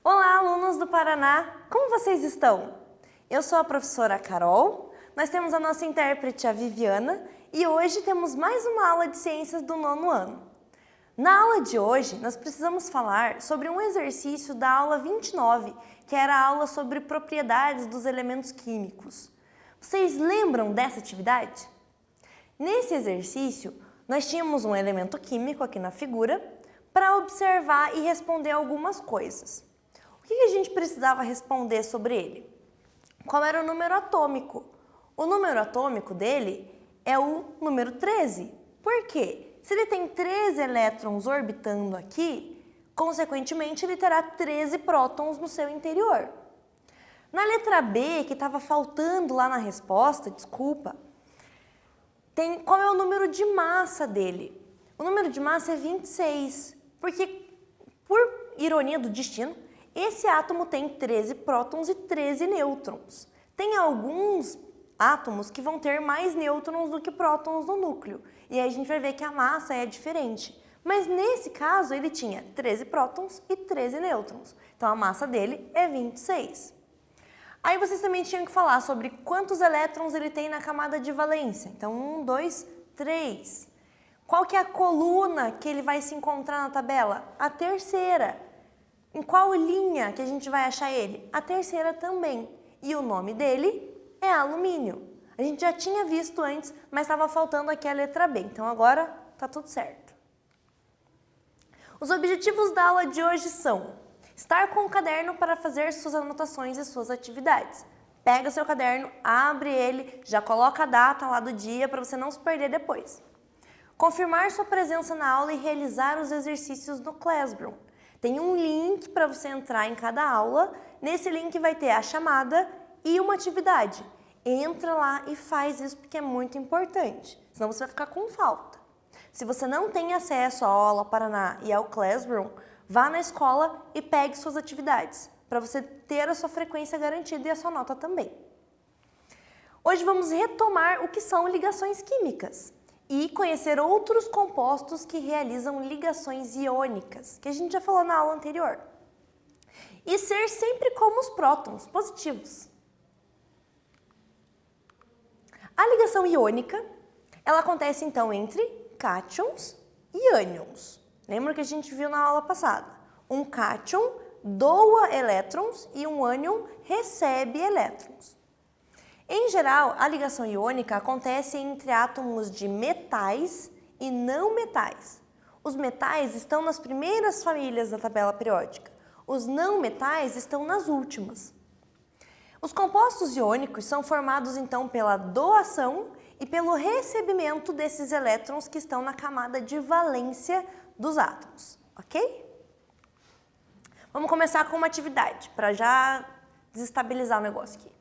Olá, alunos do Paraná! Como vocês estão? Eu sou a professora Carol, nós temos a nossa intérprete, a Viviana, e hoje temos mais uma aula de ciências do nono ano. Na aula de hoje, nós precisamos falar sobre um exercício da aula 29, que era a aula sobre propriedades dos elementos químicos. Vocês lembram dessa atividade? Nesse exercício, nós tínhamos um elemento químico aqui na figura para observar e responder algumas coisas. O que a gente precisava responder sobre ele? Qual era o número atômico? O número atômico dele é o número 13. Por quê? Se ele tem 13 elétrons orbitando aqui, consequentemente ele terá 13 prótons no seu interior. Na letra B, que estava faltando lá na resposta, desculpa, qual é o número de massa dele? O número de massa é 26, porque, por ironia do destino, esse átomo tem 13 prótons e 13 nêutrons. Tem alguns átomos que vão ter mais nêutrons do que prótons no núcleo. E aí a gente vai ver que a massa é diferente. Mas nesse caso ele tinha 13 prótons e 13 nêutrons. Então a massa dele é 26. Aí vocês também tinham que falar sobre quantos elétrons ele tem na camada de valência. Então 1, 2, 3. Qual que é a coluna que ele vai se encontrar na tabela? A terceira. Em qual linha que a gente vai achar ele? A terceira também. E o nome dele é alumínio. A gente já tinha visto antes, mas estava faltando aqui a letra B. Então agora tá tudo certo. Os objetivos da aula de hoje são estar com o caderno para fazer suas anotações e suas atividades. Pega seu caderno, abre ele, já coloca a data lá do dia para você não se perder depois. Confirmar sua presença na aula e realizar os exercícios do Classroom. Tem um link para você entrar em cada aula. Nesse link vai ter a chamada e uma atividade. Entra lá e faz isso porque é muito importante, senão você vai ficar com falta. Se você não tem acesso à aula Paraná e ao Classroom, vá na escola e pegue suas atividades, para você ter a sua frequência garantida e a sua nota também. Hoje vamos retomar o que são ligações químicas e conhecer outros compostos que realizam ligações iônicas, que a gente já falou na aula anterior. E ser sempre como os prótons, positivos. A ligação iônica, ela acontece então entre cátions e ânions. Lembra que a gente viu na aula passada? Um cátion doa elétrons e um ânion recebe elétrons. Em geral, a ligação iônica acontece entre átomos de metais e não metais. Os metais estão nas primeiras famílias da tabela periódica. Os não metais estão nas últimas. Os compostos iônicos são formados então pela doação e pelo recebimento desses elétrons que estão na camada de valência dos átomos, ok? Vamos começar com uma atividade, para já desestabilizar o negócio aqui.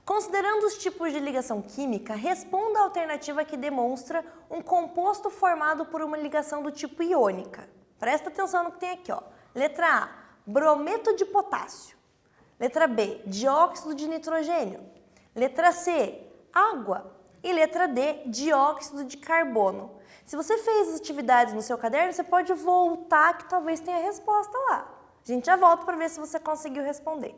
Considerando os tipos de ligação química, responda a alternativa que demonstra um composto formado por uma ligação do tipo iônica. Presta atenção no que tem aqui, ó. Letra A, brometo de potássio. Letra B, dióxido de nitrogênio. Letra C, água. E letra D, dióxido de carbono. Se você fez as atividades no seu caderno, você pode voltar que talvez tenha a resposta lá. A gente já volta para ver se você conseguiu responder.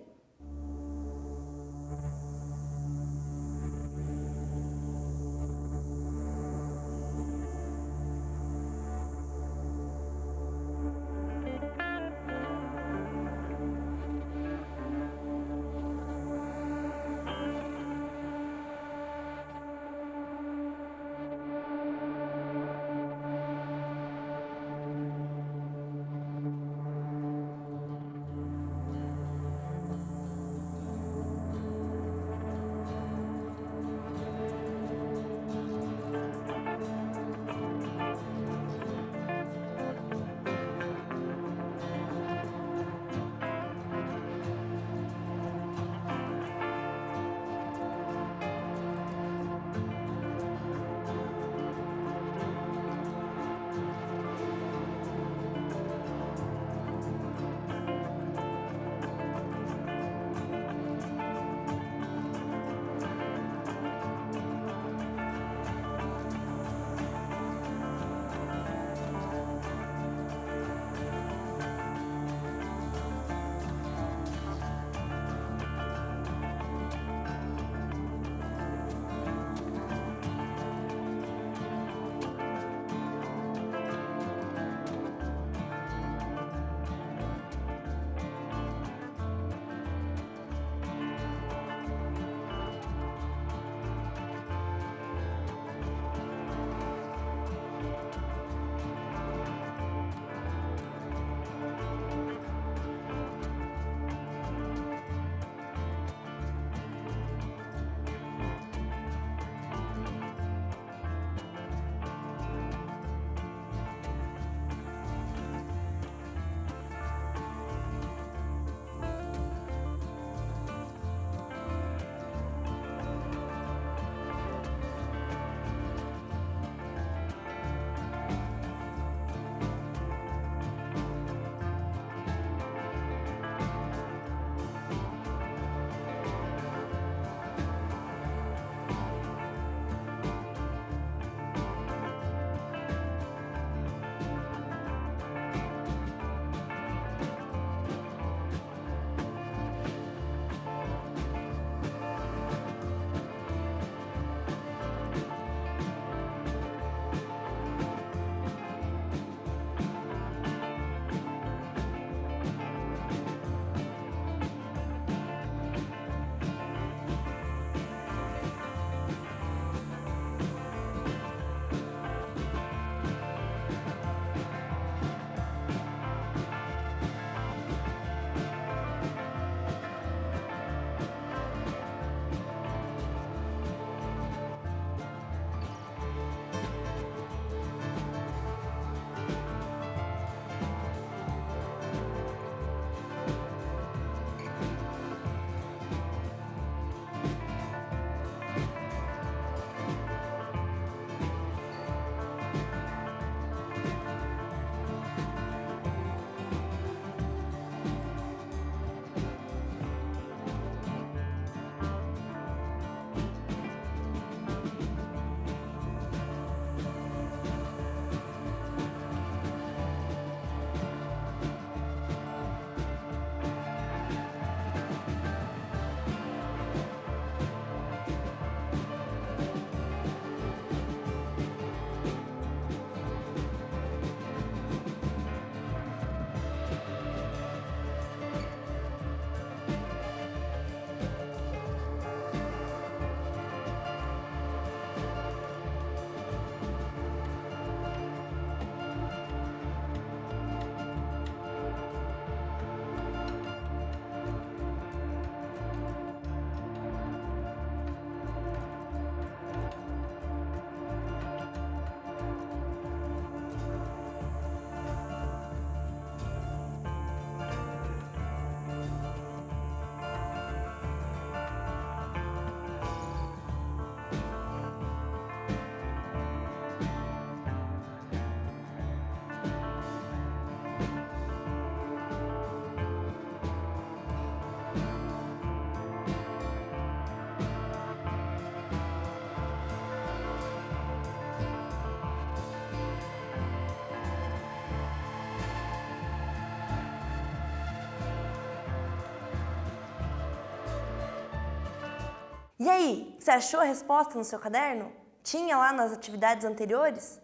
E aí, você achou a resposta no seu caderno? Tinha lá nas atividades anteriores?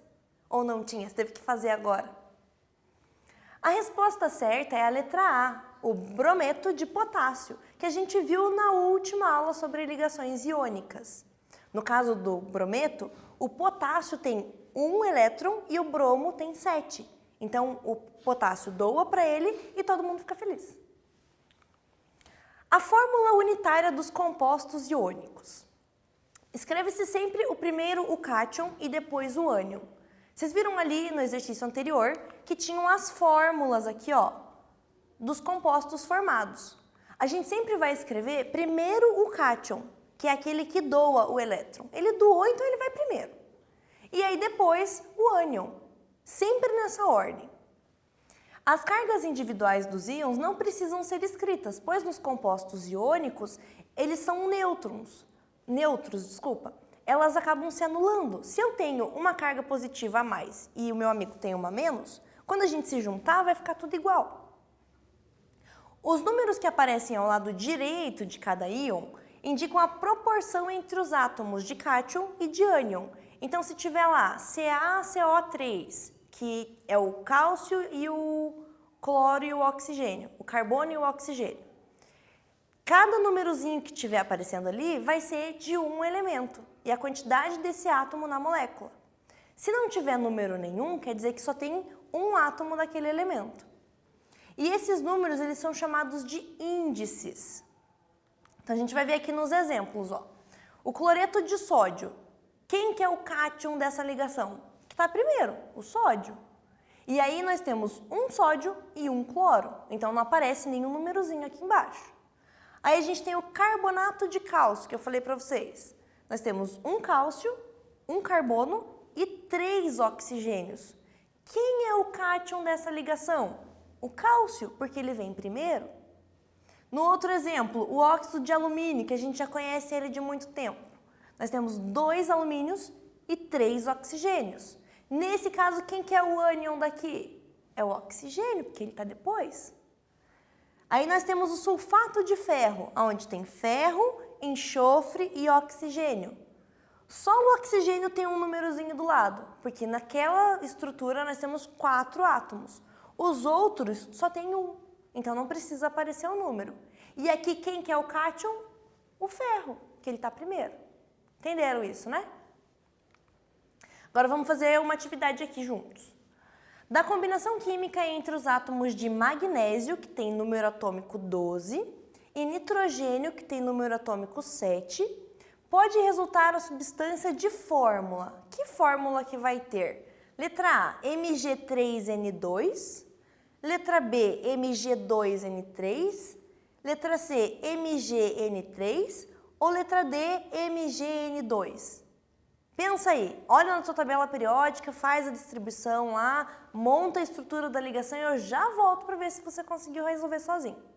Ou não tinha? Você teve que fazer agora? A resposta certa é a letra A, o brometo de potássio, que a gente viu na última aula sobre ligações iônicas. No caso do brometo, o potássio tem 1 elétron e o bromo tem 7. Então, o potássio doa para ele e todo mundo fica feliz. A fórmula unitária dos compostos iônicos. Escreve-se sempre o primeiro o cátion e depois o ânion. Vocês viram ali no exercício anterior que tinham as fórmulas aqui, ó, dos compostos formados. A gente sempre vai escrever primeiro o cátion, que é aquele que doa o elétron. Ele doou, então ele vai primeiro. E aí depois o ânion, sempre nessa ordem. As cargas individuais dos íons não precisam ser escritas, pois nos compostos iônicos eles são neutros, elas acabam se anulando. Se eu tenho uma carga positiva a mais e o meu amigo tem uma a menos, quando a gente se juntar vai ficar tudo igual. Os números que aparecem ao lado direito de cada íon indicam a proporção entre os átomos de cátion e de ânion. Então, se tiver lá CaCO3, que é o cálcio e o cloro e o oxigênio, o carbono e o oxigênio, cada númerozinho que estiver aparecendo ali vai ser de um elemento e a quantidade desse átomo na molécula. Se não tiver número nenhum, quer dizer que só tem um átomo daquele elemento. E esses números eles são chamados de índices. Então a gente vai ver aqui nos exemplos, ó. O cloreto de sódio. Quem que é o cátion dessa ligação? Que está primeiro, o sódio. E aí nós temos um sódio e um cloro. Então não aparece nenhum númerozinho aqui embaixo. Aí a gente tem o carbonato de cálcio, que eu falei para vocês. Nós temos um cálcio, um carbono e 3 oxigênios. Quem é o cátion dessa ligação? O cálcio, porque ele vem primeiro. No outro exemplo, o óxido de alumínio, que a gente já conhece ele de muito tempo. Nós temos 2 alumínios e 3 oxigênios. Nesse caso, quem que é o ânion daqui? É o oxigênio, porque ele está depois. Aí nós temos o sulfato de ferro, onde tem ferro, enxofre e oxigênio. Só o oxigênio tem um númerozinho do lado, porque naquela estrutura nós temos 4 átomos. Os outros só tem 1, então não precisa aparecer o número. E aqui quem que é o cátion? O ferro, que ele está primeiro. Entenderam isso, né? Agora vamos fazer uma atividade aqui juntos. Da combinação química entre os átomos de magnésio, que tem número atômico 12, e nitrogênio, que tem número atômico 7, pode resultar a substância de fórmula. Que fórmula que vai ter? Letra A, Mg3N2, letra B, Mg2N3, letra C, MgN3 ou letra D, MgN2? Pensa aí, olha na sua tabela periódica, faz a distribuição lá, monta a estrutura da ligação e eu já volto para ver se você conseguiu resolver sozinho.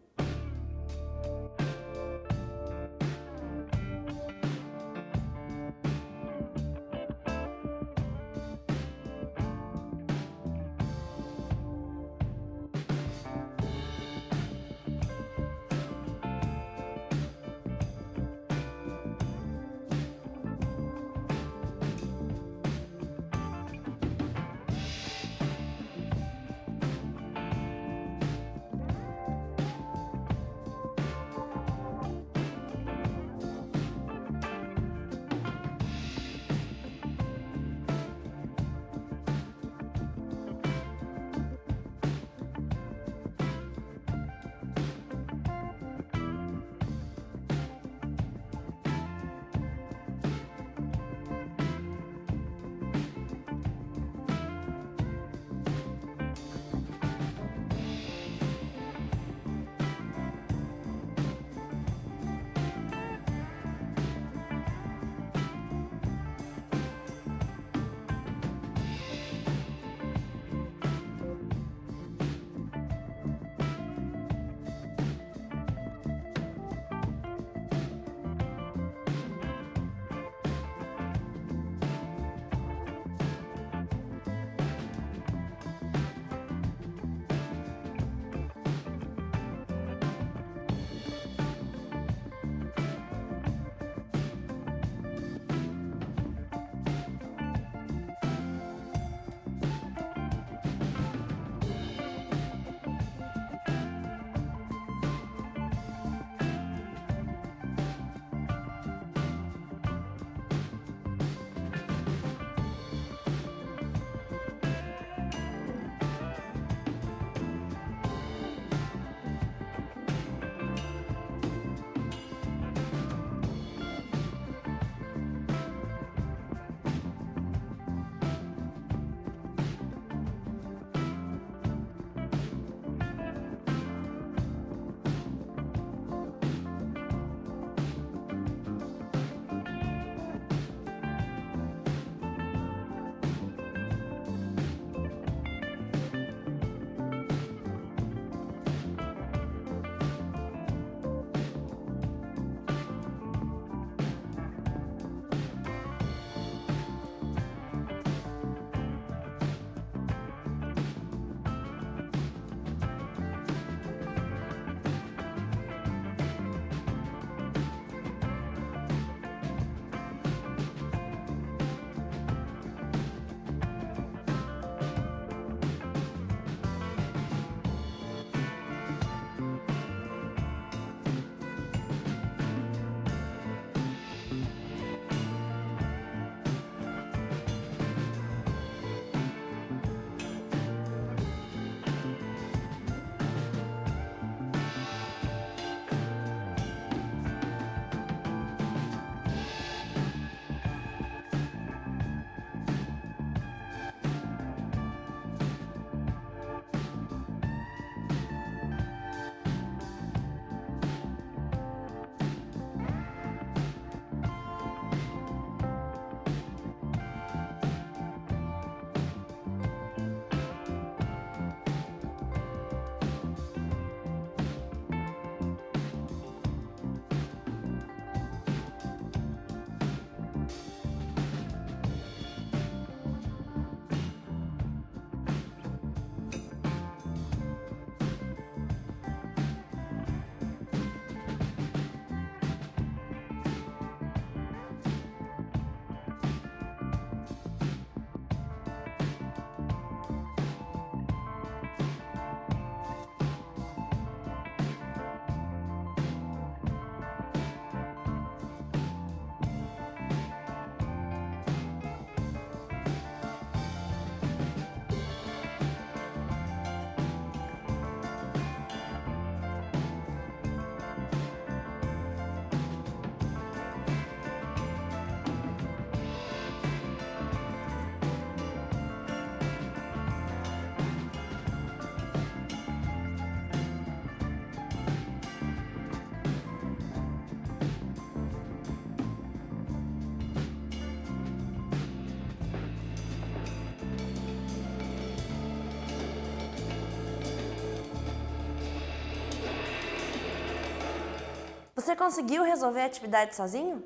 Você conseguiu resolver a atividade sozinho?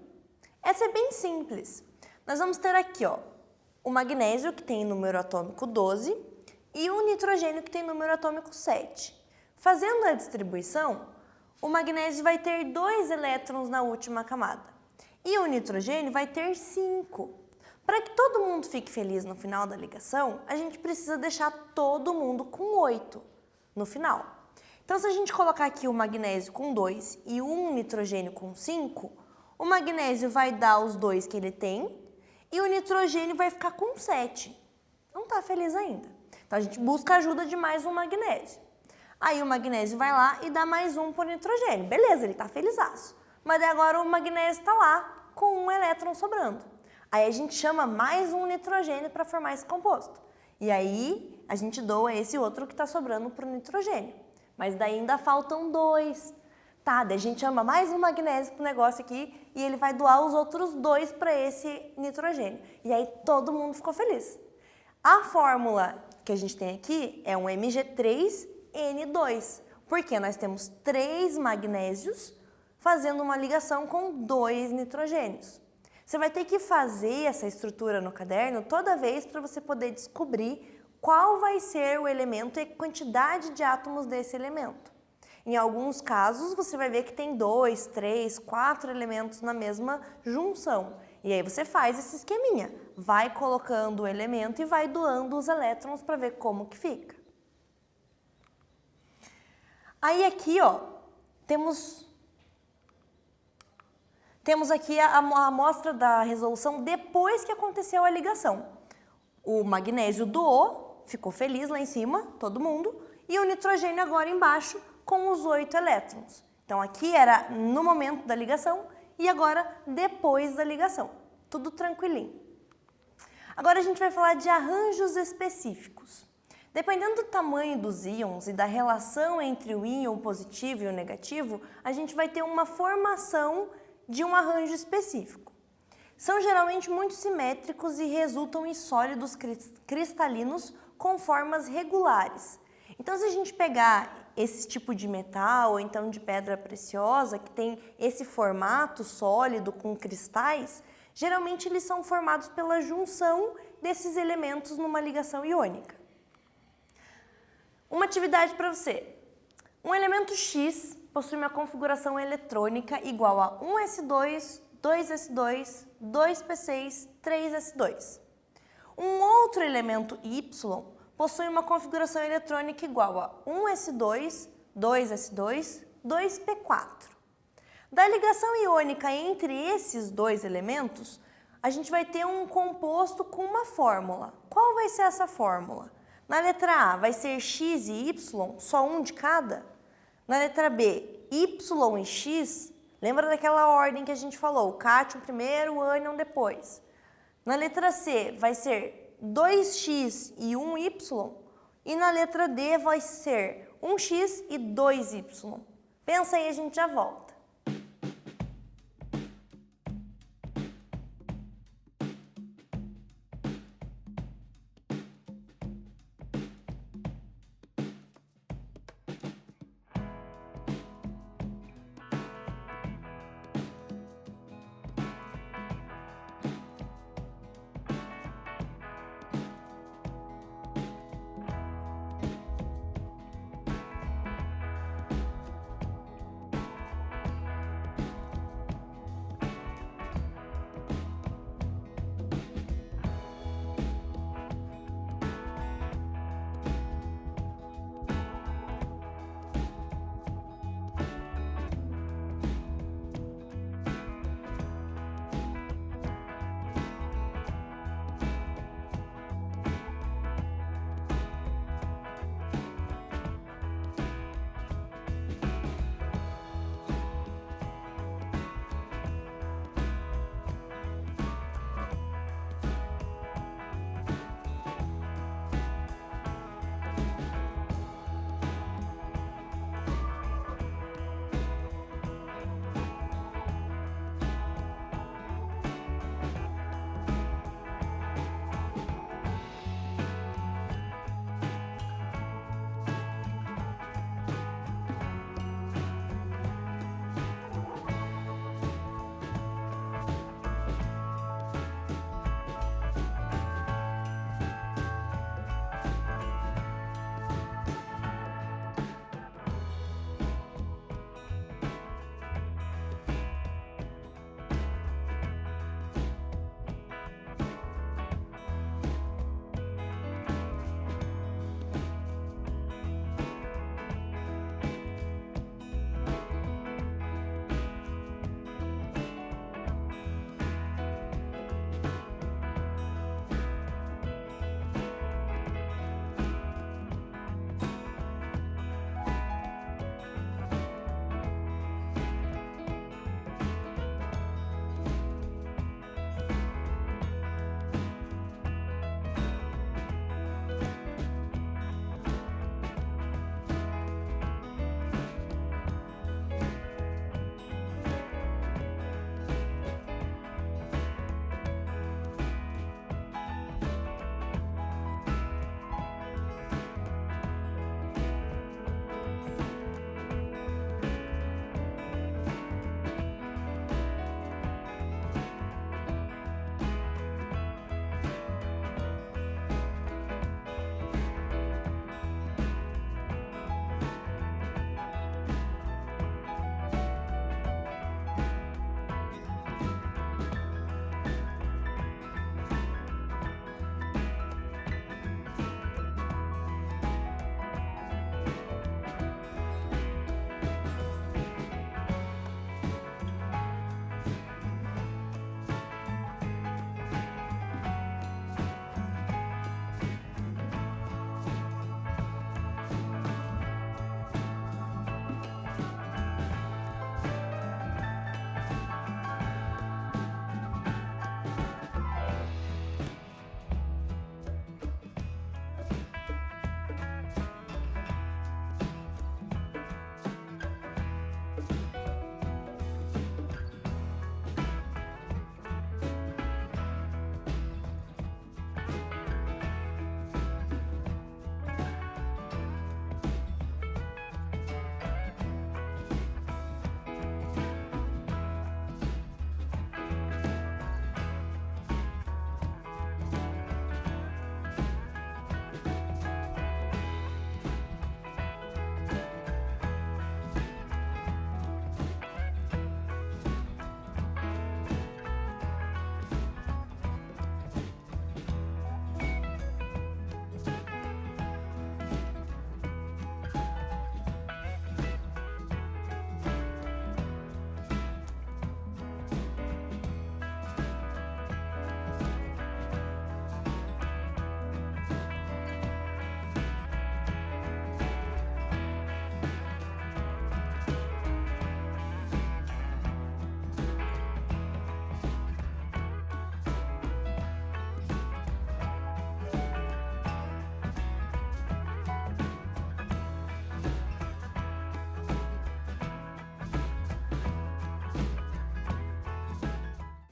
Essa é bem simples. Nós vamos ter aqui, ó, o magnésio, que tem número atômico 12, e o nitrogênio, que tem número atômico 7. Fazendo a distribuição, o magnésio vai ter 2 elétrons na última camada, e o nitrogênio vai ter 5. Para que todo mundo fique feliz no final da ligação, a gente precisa deixar todo mundo com 8 no final. Então, se a gente colocar aqui o magnésio com 2 e um nitrogênio com 5, o magnésio vai dar os 2 que ele tem e o nitrogênio vai ficar com 7. Não está feliz ainda. Então, a gente busca a ajuda de mais um magnésio. Aí o magnésio vai lá e dá mais um para o nitrogênio. Beleza, ele está felizaço. Mas agora o magnésio está lá com um elétron sobrando. Aí a gente chama mais um nitrogênio para formar esse composto. E aí a gente doa esse outro que está sobrando para o nitrogênio. Mas daí ainda faltam 2. Tá, daí a gente chama mais um magnésio para o negócio aqui e ele vai doar os outros 2 para esse nitrogênio. E aí todo mundo ficou feliz. A fórmula que a gente tem aqui é um Mg3N2, porque nós temos 3 magnésios fazendo uma ligação com 2 nitrogênios. Você vai ter que fazer essa estrutura no caderno toda vez para você poder descobrir qual vai ser o elemento e a quantidade de átomos desse elemento. Em alguns casos, você vai ver que tem 2, 3, 4 elementos na mesma junção. E aí você faz esse esqueminha, vai colocando o elemento e vai doando os elétrons para ver como que fica. Aí aqui, ó, temos aqui a amostra da resolução depois que aconteceu a ligação. O magnésio doou, ficou feliz lá em cima, todo mundo, e o nitrogênio agora embaixo com os 8 elétrons. Então aqui era no momento da ligação e agora depois da ligação. Tudo tranquilinho. Agora a gente vai falar de arranjos específicos. Dependendo do tamanho dos íons e da relação entre o íon positivo e o negativo, a gente vai ter uma formação de um arranjo específico. São geralmente muito simétricos e resultam em sólidos cristalinos com formas regulares. Então, se a gente pegar esse tipo de metal ou então de pedra preciosa que tem esse formato sólido com cristais, geralmente eles são formados pela junção desses elementos numa ligação iônica. Uma atividade para você. Um elemento X possui uma configuração eletrônica igual a 1s2, 2s2, 2p6, 3s2. Um outro elemento Y possui uma configuração eletrônica igual a 1s2, 2s2, 2p4. Da ligação iônica entre esses dois elementos, a gente vai ter um composto com uma fórmula. Qual vai ser essa fórmula? Na letra A vai ser X e Y, só um de cada. Na letra B, Y e X, lembra daquela ordem que a gente falou, o cátion primeiro, o ânion depois. Na letra C vai ser 2x e 1y, e na letra D vai ser 1x e 2y. Pensa aí, a gente já volta.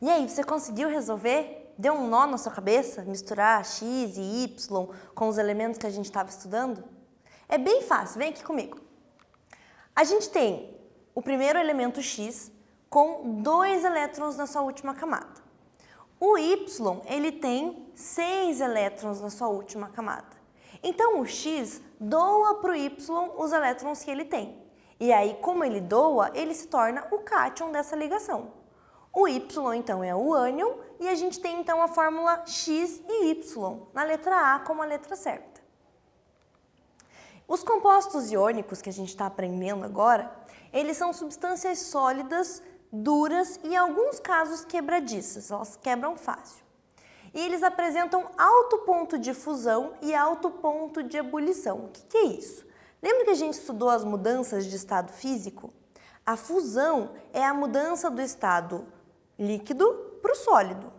E aí, você conseguiu resolver? Deu um nó na sua cabeça? Misturar x e y com os elementos que a gente estava estudando? É bem fácil, vem aqui comigo. A gente tem o primeiro elemento x com 2 elétrons na sua última camada. O y, ele tem 6 elétrons na sua última camada. Então, o x doa para o y os elétrons que ele tem. E aí, como ele doa, ele se torna o cátion dessa ligação. O y, então, é o ânion e a gente tem, então, a fórmula x e y, na letra A como a letra certa. Os compostos iônicos que a gente está aprendendo agora, eles são substâncias sólidas, duras e, em alguns casos, quebradiças. Elas quebram fácil. E eles apresentam alto ponto de fusão e alto ponto de ebulição. O que é isso? Lembra que a gente estudou as mudanças de estado físico? A fusão é a mudança do estado líquido para o sólido.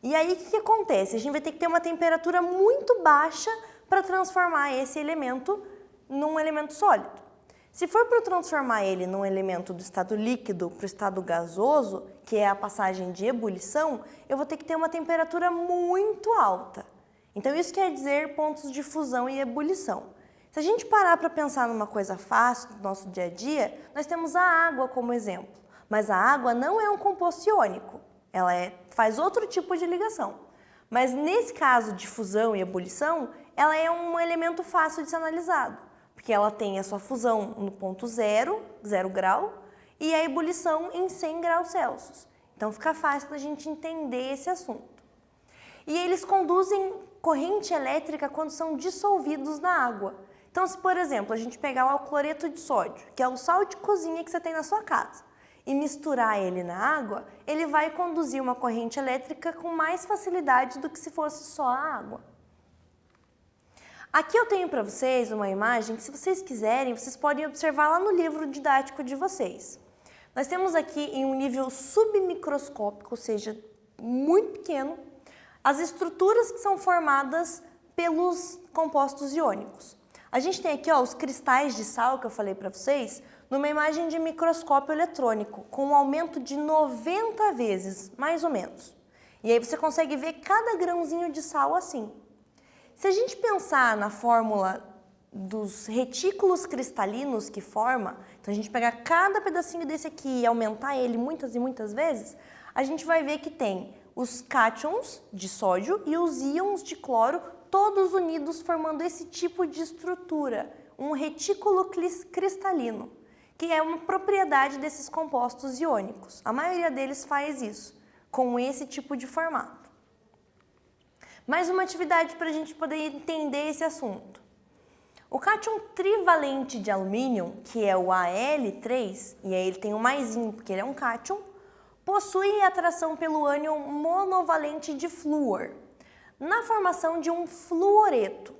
E aí, o que acontece? A gente vai ter que ter uma temperatura muito baixa para transformar esse elemento num elemento sólido. Se for para eu transformar ele num elemento do estado líquido para o estado gasoso, que é a passagem de ebulição, eu vou ter que ter uma temperatura muito alta. Então, isso quer dizer pontos de fusão e ebulição. Se a gente parar para pensar numa coisa fácil do nosso dia a dia, nós temos a água como exemplo. Mas a água não é um composto iônico, ela faz outro tipo de ligação. Mas nesse caso de fusão e ebulição, ela é um elemento fácil de ser analisado, porque ela tem a sua fusão no ponto 0 grau, e a ebulição em 100 graus Celsius. Então fica fácil da gente entender esse assunto. E eles conduzem corrente elétrica quando são dissolvidos na água. Então, se por exemplo, a gente pegar lá o cloreto de sódio, que é o sal de cozinha que você tem na sua casa, e misturar ele na água, ele vai conduzir uma corrente elétrica com mais facilidade do que se fosse só a água. Aqui eu tenho para vocês uma imagem que, se vocês quiserem, vocês podem observar lá no livro didático de vocês. Nós temos aqui em um nível submicroscópico, ou seja, muito pequeno, as estruturas que são formadas pelos compostos iônicos. A gente tem aqui os cristais de sal que eu falei para vocês, numa imagem de microscópio eletrônico, com um aumento de 90 vezes, mais ou menos. E aí você consegue ver cada grãozinho de sal assim. Se a gente pensar na fórmula dos retículos cristalinos que forma, então a gente pegar cada pedacinho desse aqui e aumentar ele muitas e muitas vezes, a gente vai ver que tem os cátions de sódio e os íons de cloro, todos unidos formando esse tipo de estrutura, um retículo cristalino, que é uma propriedade desses compostos iônicos. A maioria deles faz isso, com esse tipo de formato. Mais uma atividade para a gente poder entender esse assunto. O cátion trivalente de alumínio, que é o Al3, e aí ele tem o maisinho porque ele é um cátion, possui atração pelo ânion monovalente de flúor, na formação de um fluoreto.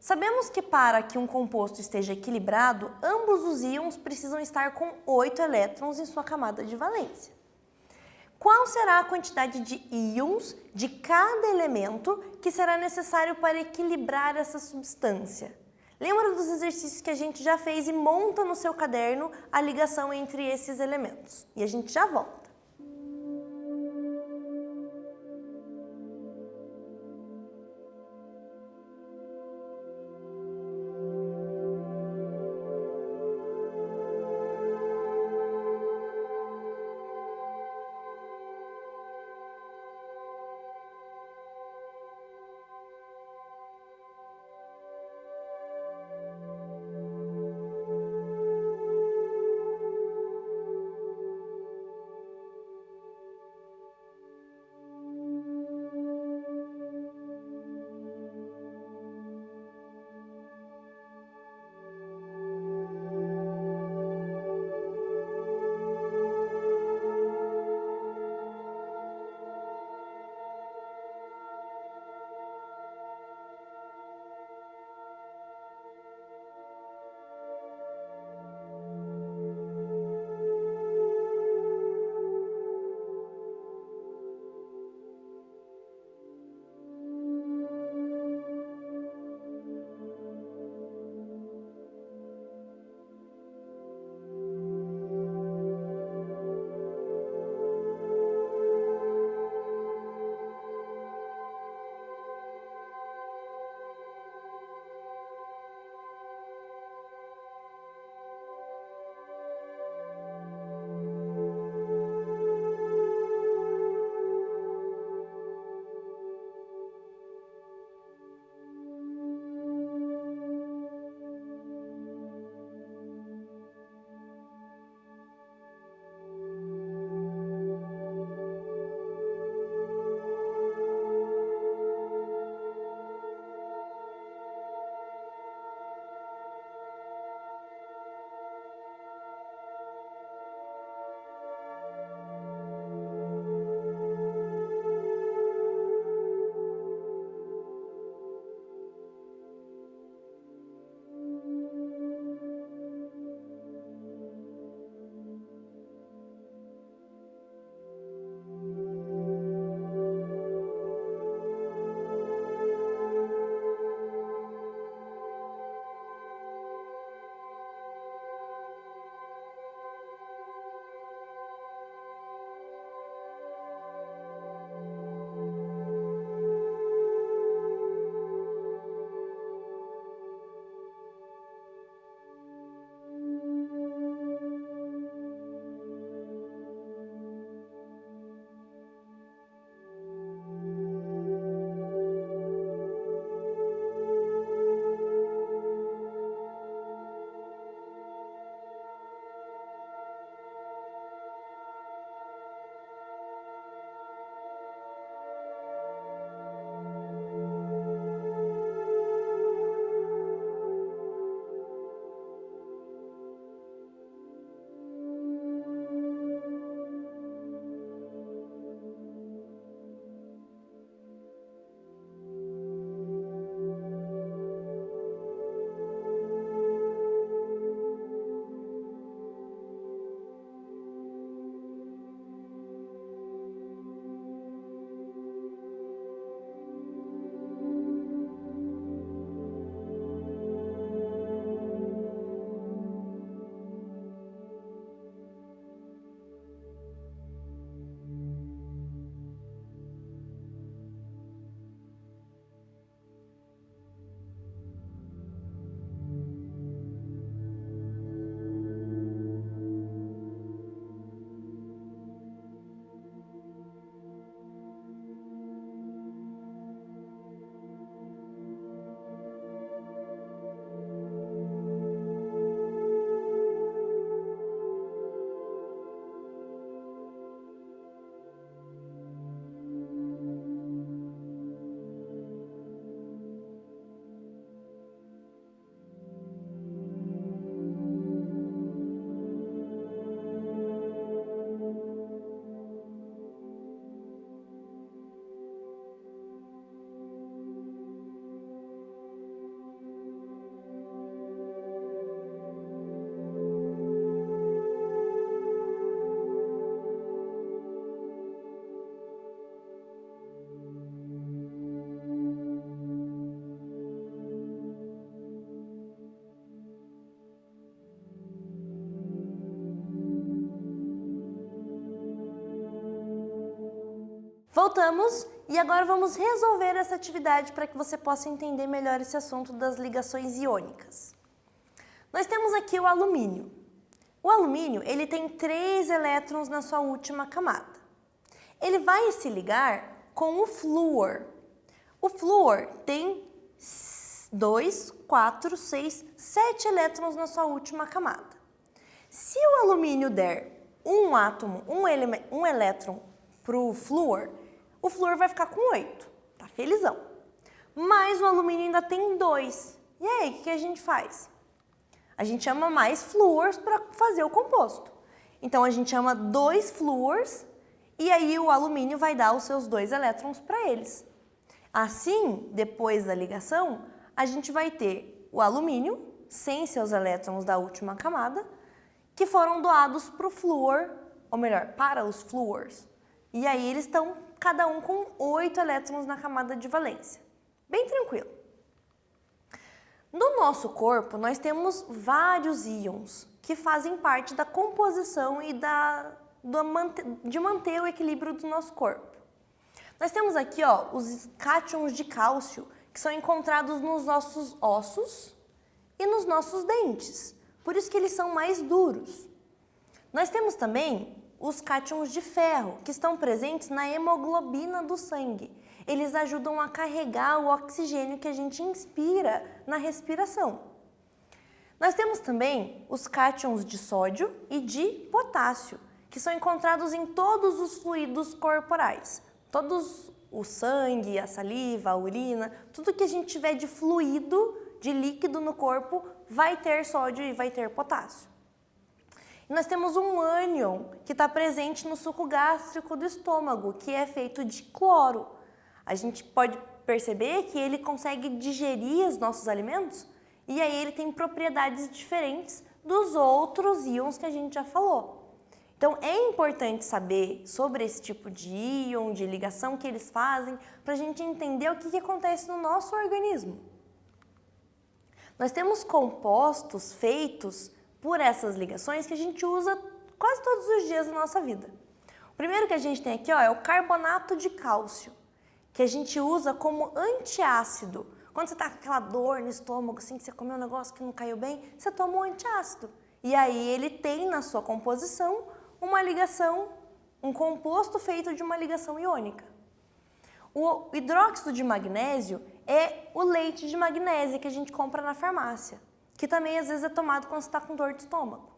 Sabemos que para que um composto esteja equilibrado, ambos os íons precisam estar com 8 elétrons em sua camada de valência. Qual será a quantidade de íons de cada elemento que será necessário para equilibrar essa substância? Lembra dos exercícios que a gente já fez e monta no seu caderno a ligação entre esses elementos. E a gente já volta. Voltamos e agora vamos resolver essa atividade para que você possa entender melhor esse assunto das ligações iônicas. Nós temos aqui o alumínio. O alumínio, ele tem 3 elétrons na sua última camada. Ele vai se ligar com o flúor. O flúor tem 2, 4, 6, 7 elétrons na sua última camada. Se o alumínio der um átomo, um elétron para o flúor vai ficar com 8, tá felizão. Mas o alumínio ainda tem 2. E aí, o que a gente faz? A gente chama mais flúors para fazer o composto. Então, a gente chama 2 flúors e aí o alumínio vai dar os seus 2 elétrons para eles. Assim, depois da ligação, a gente vai ter o alumínio sem seus elétrons da última camada, que foram doados para o flúor, ou melhor, para os flúors. E aí eles estão cada um com 8 elétrons na camada de valência. Bem tranquilo. No nosso corpo, nós temos vários íons que fazem parte da composição e de manter o equilíbrio do nosso corpo. Nós temos aqui os cátions de cálcio, que são encontrados nos nossos ossos e nos nossos dentes. Por isso que eles são mais duros. Nós temos também os cátions de ferro, que estão presentes na hemoglobina do sangue. Eles ajudam a carregar o oxigênio que a gente inspira na respiração. Nós temos também os cátions de sódio e de potássio, que são encontrados em todos os fluidos corporais. Todos o sangue, a saliva, a urina, tudo que a gente tiver de fluido, de líquido no corpo, vai ter sódio e vai ter potássio. E nós temos um ânion que está presente no suco gástrico do estômago, que é feito de cloro. A gente pode perceber que ele consegue digerir os nossos alimentos e aí ele tem propriedades diferentes dos outros íons que a gente já falou. Então, é importante saber sobre esse tipo de íon, de ligação que eles fazem, para a gente entender o que acontece no nosso organismo. Nós temos compostos feitos por essas ligações que a gente usa quase todos os dias na nossa vida. O primeiro que a gente tem aqui é o carbonato de cálcio, que a gente usa como antiácido. Quando você está com aquela dor no estômago, assim, que você comeu um negócio que não caiu bem, você toma um antiácido. E aí ele tem na sua composição uma ligação, um composto feito de uma ligação iônica. O hidróxido de magnésio é o leite de magnésia que a gente compra na farmácia, que também às vezes é tomado quando você está com dor de estômago.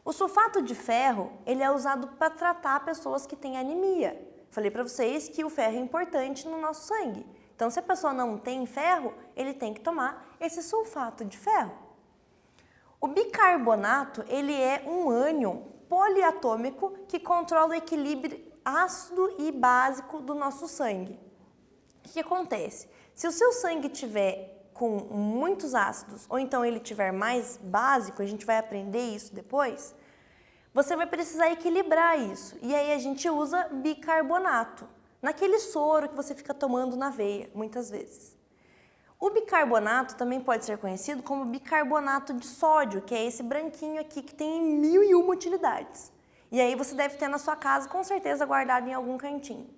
O sulfato de ferro, ele é usado para tratar pessoas que têm anemia. Falei para vocês que o ferro é importante no nosso sangue. Então, se a pessoa não tem ferro, ele tem que tomar esse sulfato de ferro. O bicarbonato, ele é um ânion poliatômico que controla o equilíbrio ácido e básico do nosso sangue. O que acontece? Se o seu sangue tiver com muitos ácidos, ou então ele tiver mais básico, a gente vai aprender isso depois, você vai precisar equilibrar isso. E aí a gente usa bicarbonato, naquele soro que você fica tomando na veia, muitas vezes. O bicarbonato também pode ser conhecido como bicarbonato de sódio, que é esse branquinho aqui que tem 1001 utilidades. E aí você deve ter na sua casa, com certeza, guardado em algum cantinho.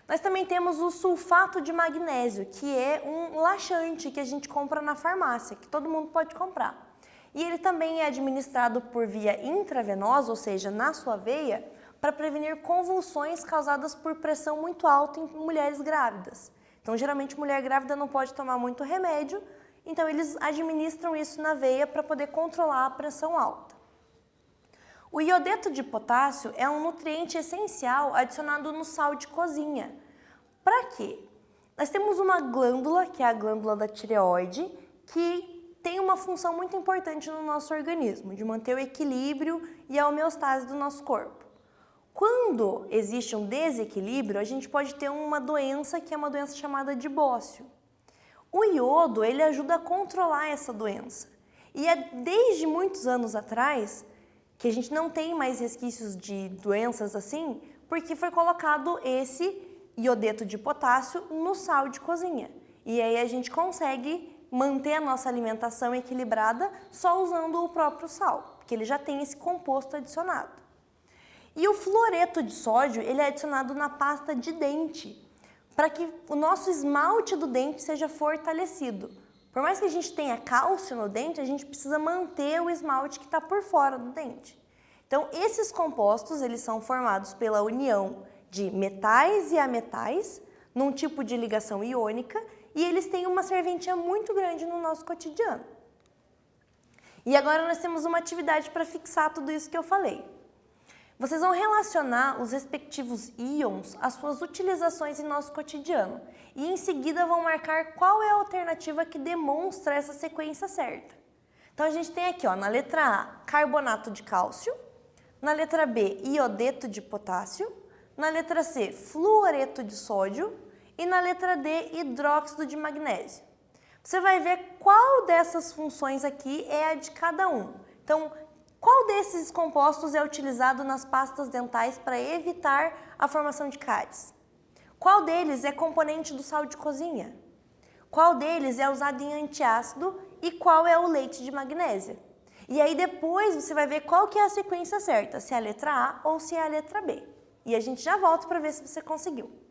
Nós também temos o sulfato de magnésio, que é um laxante que a gente compra na farmácia, que todo mundo pode comprar. E ele também é administrado por via intravenosa, ou seja, na sua veia, para prevenir convulsões causadas por pressão muito alta em mulheres grávidas. Então, geralmente, mulher grávida não pode tomar muito remédio, então eles administram isso na veia para poder controlar a pressão alta. O iodeto de potássio é um nutriente essencial adicionado no sal de cozinha. Para quê? Nós temos uma glândula, que é a glândula da tireoide, que tem uma função muito importante no nosso organismo, de manter o equilíbrio e a homeostase do nosso corpo. Quando existe um desequilíbrio, a gente pode ter uma doença que é uma doença chamada de bócio. O iodo, ele ajuda a controlar essa doença. E é desde muitos anos atrás que a gente não tem mais resquícios de doenças assim, porque foi colocado esse iodeto de potássio no sal de cozinha. E aí a gente consegue manter a nossa alimentação equilibrada só usando o próprio sal, porque ele já tem esse composto adicionado. E o fluoreto de sódio, ele é adicionado na pasta de dente, para que o nosso esmalte do dente seja fortalecido. Por mais que a gente tenha cálcio no dente, a gente precisa manter o esmalte que está por fora do dente. Então, esses compostos, eles são formados pela união de metais e ametais, num tipo de ligação iônica, e eles têm uma serventia muito grande no nosso cotidiano. E agora nós temos uma atividade para fixar tudo isso que eu falei. Vocês vão relacionar os respectivos íons às suas utilizações em nosso cotidiano e em seguida vão marcar qual é a alternativa que demonstra essa sequência certa. Então a gente tem aqui, ó, na letra A, carbonato de cálcio, na letra B, iodeto de potássio, na letra C, fluoreto de sódio e na letra D, hidróxido de magnésio. Você vai ver qual dessas funções aqui é a de cada um. Então, qual desses compostos é utilizado nas pastas dentais para evitar a formação de cáries? Qual deles é componente do sal de cozinha? Qual deles é usado em antiácido e qual é o leite de magnésia? E aí depois você vai ver qual que é a sequência certa, se é a letra A ou se é a letra B. E a gente já volta para ver se você conseguiu.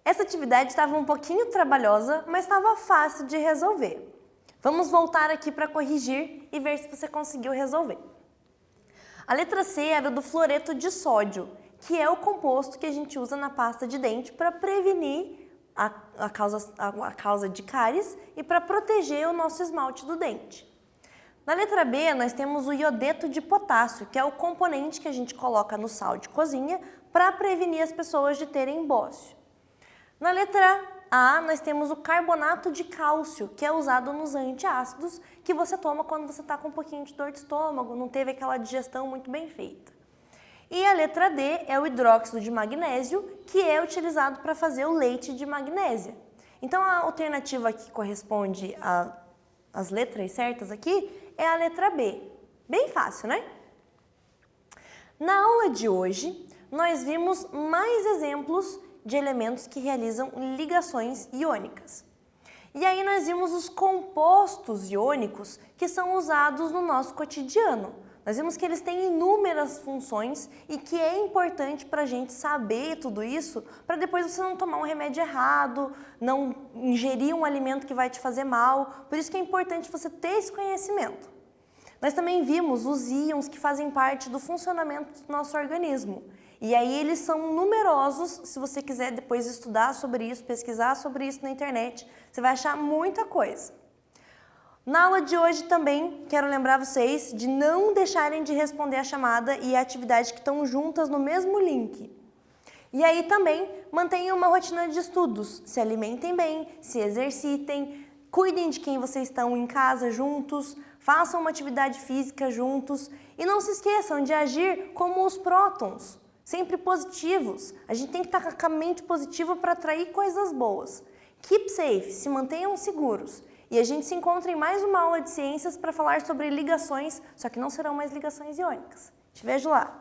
Essa atividade estava um pouquinho trabalhosa, mas estava fácil de resolver. Vamos voltar aqui para corrigir e ver se você conseguiu resolver. A letra C era do fluoreto de sódio, que é o composto que a gente usa na pasta de dente para prevenir a causa de cáries e para proteger o nosso esmalte do dente. Na letra B, nós temos o iodeto de potássio, que é o componente que a gente coloca no sal de cozinha para prevenir as pessoas de terem bócio. Na letra A, nós temos o carbonato de cálcio, que é usado nos antiácidos, que você toma quando você está com um pouquinho de dor de estômago, não teve aquela digestão muito bem feita. E a letra D é o hidróxido de magnésio, que é utilizado para fazer o leite de magnésia. Então, a alternativa que corresponde às letras certas aqui é a letra B. Bem fácil, né? Na aula de hoje, nós vimos mais exemplos de elementos que realizam ligações iônicas. E aí nós vimos os compostos iônicos que são usados no nosso cotidiano. Nós vimos que eles têm inúmeras funções e que é importante para a gente saber tudo isso para depois você não tomar um remédio errado, não ingerir um alimento que vai te fazer mal. Por isso que é importante você ter esse conhecimento. Nós também vimos os íons que fazem parte do funcionamento do nosso organismo. E aí eles são numerosos, se você quiser depois estudar sobre isso, pesquisar sobre isso na internet, você vai achar muita coisa. Na aula de hoje também quero lembrar vocês de não deixarem de responder a chamada e a atividade que estão juntas no mesmo link. E aí também mantenham uma rotina de estudos, se alimentem bem, se exercitem, cuidem de quem vocês estão em casa juntos, façam uma atividade física juntos e não se esqueçam de agir como os prótons, sempre positivos. A gente tem que estar com a mente positiva para atrair coisas boas. Keep safe, se mantenham seguros. E a gente se encontra em mais uma aula de ciências para falar sobre ligações, só que não serão mais ligações iônicas. Te vejo lá!